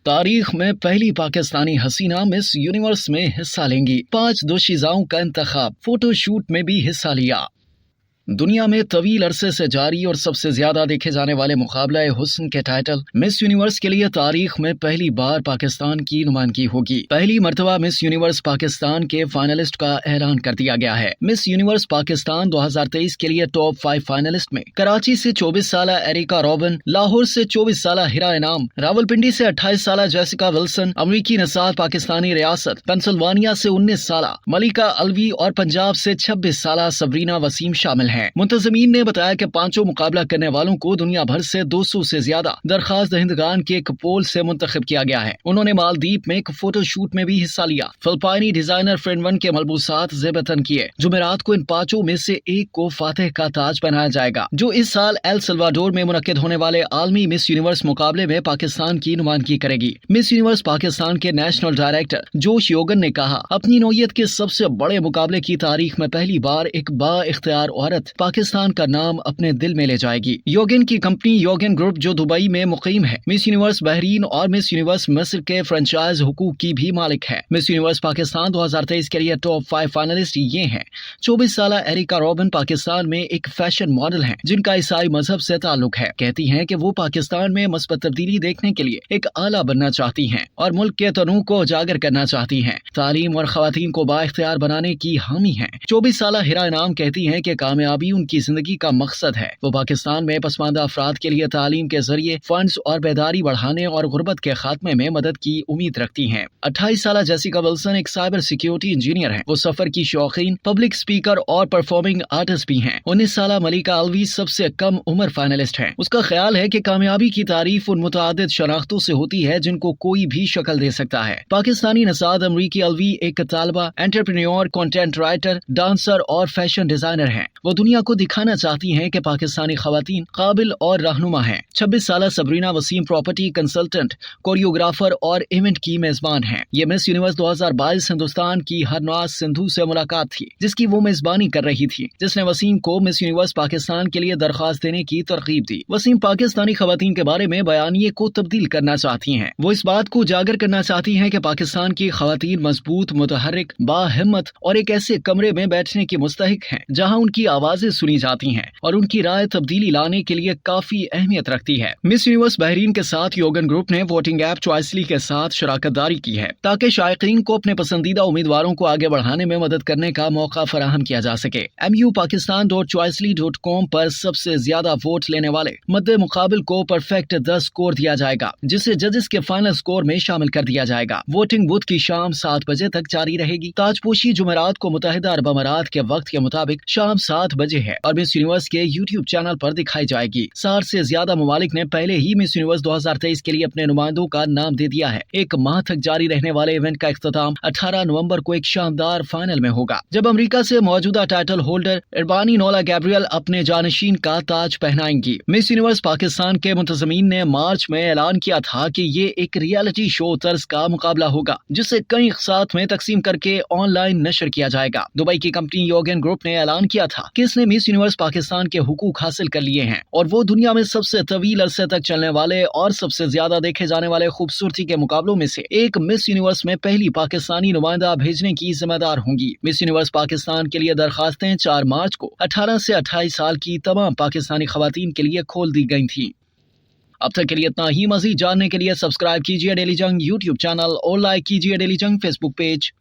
तारीख में पहली पाकिस्तानी हसीना मिस यूनिवर्स में हिस्सा लेंगी। 5 दोशीज़ाओं का इंतखाब, फोटोशूट में भी हिस्सा लिया। दुनिया में तवील अरसे से जारी और सबसे ज्यादा देखे जाने वाले मुकाबला हुस्न के टाइटल मिस यूनिवर्स के लिए तारीख में पहली बार पाकिस्तान की नुमाइंदगी होगी। पहली मर्तबा मिस यूनिवर्स पाकिस्तान के फाइनलिस्ट का ऐलान कर दिया गया है। मिस यूनिवर्स पाकिस्तान 2023 के लिए टॉप 5 फाइनलिस्ट में कराची से 24 साल एरिका रॉबिन, लाहौर से 24 साल हिरा इनाम, रावलपिंडी से 28 साल जेसिका विल्सन, अमरीकी नसार पाकिस्तानी रियासत पेंसिल्वानिया से 19 साल मलिका अलवी और पंजाब से 26 साल सबरीना वसीम शामिल हैं। मुंतजमीन ने बताया कि पांचों मुकाबला करने वालों को दुनिया भर से 200 से ज्यादा दरखास्त दहिंदगान के एक पोल से मुंतखब किया गया है। उन्होंने मालदीव में एक फोटो शूट में भी हिस्सा लिया। फिलिपाइनी डिजाइनर फ्रेंडवन के मलबूसात ज़ेबतन किए। जुमेरात को इन पांचों में से एक को फातेह का ताज पहनाया जाएगा, जो इस साल एल सल्वाडोर में मुनक्किद होने वाले आलमी मिस यूनिवर्स मुकाबले में पाकिस्तान की नुमाइंदगी करेगी। मिस यूनिवर्स पाकिस्तान के नेशनल डायरेक्टर जोश योगन ने कहा, अपनी नौयत के सबसे बड़े मुकाबले की तारीख में पहली बार एक बाइख्तियार औरत पाकिस्तान का नाम अपने दिल में ले जाएगी। योगन की कंपनी योगन ग्रुप, जो दुबई में मुकीम है, मिस यूनिवर्स बहरीन और मिस यूनिवर्स मिस्र के फ्रेंचाइज हुकूक की भी मालिक है। मिस यूनिवर्स पाकिस्तान 2023 के लिए टॉप 5 फाइनलिस्ट ये हैं। 24 साल एरिका रॉबिन पाकिस्तान में एक फैशन मॉडल हैं, जिनका ईसाई मजहब से ताल्लुक है। कहती हैं कि वो पाकिस्तान में मस्बत तब्दीली देखने के लिए एक आला बनना चाहती हैं और मुल्क के तनूं को उजागर करना चाहती हैं। तालीम और खवातीन को बाइख्तियार बनाने की हामी हैं। 24 साल हिरा इनाम कहती हैं कि कामयाबी उनकी जिंदगी का मकसद है। वो पाकिस्तान में पसमानदा अफराद के लिए तालीम के जरिए फंड्स और बेदारी बढ़ाने और गुर्बत के खात्मे में मदद की उम्मीद रखती हैं। 28 साल जेसिका विल्सन एक साइबर सिक्योरिटी इंजीनियर हैं। वो सफर की शौकीन, पब्लिक स्पीकर और परफॉर्मिंग आर्टिस्ट भी हैं। 19 साल मलिका अलवी सबसे कम उम्र फाइनलिस्ट है। उसका ख्याल है कि कामयाबी की तारीफ उन मुतअद्दिद शनाख्तों से होती है जिनको कोई भी शक्ल दे सकता है। पाकिस्तानी नसाद अमरीकी अलवी एक तालिबा, एंटरप्रेन्योर, कंटेंट राइटर, डांसर और फैशन डिजाइनर हैं। वो दुनिया को दिखाना चाहती हैं कि पाकिस्तानी खवातीन काबिल और रहनुमा हैं। 26 साल Sabrina Waseem property consultant, choreographer और इवेंट की मेजबान हैं। ये मिस यूनिवर्स 2022 हिंदुस्तान की हरनाज सिंधु से मुलाकात थी, जिसकी वो मेजबानी कर रही थी, जिसने वसीम को मिस यूनिवर्स पाकिस्तान के लिए दरखास्त देने की तरगीब दी। वसीम पाकिस्तानी खवातीन के बारे में बयानिए को तब्दील करना चाहती हैं। वो इस बात को उजागर करना चाहती हैं कि पाकिस्तान की खवातीन मजबूत, मुतहर्रिक, बाहिम्मत और एक ऐसे कमरे में बैठने की मुस्तहिक हैं जहाँ उनकी आवाजें सुनी जाती हैं और उनकी राय तब्दीली लाने के लिए काफी अहमियत रखती है। मिस यूनिवर्स बहरीन के साथ योगन ग्रुप ने वोटिंग ऐप चॉइसली के साथ शराकत दारी की है, ताकि शायकीन को अपने पसंदीदा उम्मीदवारों को आगे बढ़ाने में मदद करने का मौका फराहम किया जा सके। MUPakistan.choicely.com पर सबसे ज्यादा वोट लेने वाले मद्दे मुकाबिल को परफेक्ट 10 स्कोर दिया जाएगा, जिसे जजेस के फाइनल स्कोर में शामिल कर दिया जाएगा। वोटिंग बुध की शाम 7 बजे तक जारी रहेगी। ताजपोशी जुमेरात को मुत्तहिदा अरब अमारात के वक्त के मुताबिक शाम 7 बजे है और मिस यूनिवर्स के YouTube चैनल पर दिखाई जाएगी। 60 से ज्यादा ममालिक ने पहले ही मिस यूनिवर्स 2023 के लिए अपने नुमाइंदों का नाम दे दिया है। एक माह तक जारी रहने वाले इवेंट का इख्तिताम 18 नवंबर को एक शानदार फाइनल में होगा, जब अमेरिका से मौजूदा टाइटल होल्डर इरबानी नोला गैब्रियल अपने जानशीन का ताज पहनाएंगी। मिस यूनिवर्स पाकिस्तान के मुंतजमीन ने मार्च में ऐलान किया था कि ये एक रियलिटी शो तर्ज का मुकाबला होगा, जिसे कई साथ में तकसीम करके ऑनलाइन नशर किया जाएगा। दुबई की कंपनी योगन ग्रुप ने ऐलान किया था कि इसने मिस यूनिवर्स पाकिस्तान के हुकूक हासिल कर लिए हैं और वो दुनिया में सबसे तवील अरसे तक चलने वाले और सबसे ज्यादा देखे जाने वाले खूबसूरती के मुकाबलों में से एक मिस यूनिवर्स में पहली पाकिस्तानी नुमाइंदा भेजने की जिम्मेदार होंगी। मिस यूनिवर्स पाकिस्तान के लिए दरखास्तें 4 मार्च को 18 से 28 साल की तमाम पाकिस्तानी खवातीन के लिए खोल दी गई थी। अब तक के लिए इतना ही। मजीद जानने के लिए सब्सक्राइब कीजिए डेली जंग YouTube चैनल और लाइक कीजिए डेली जंग Facebook पेज।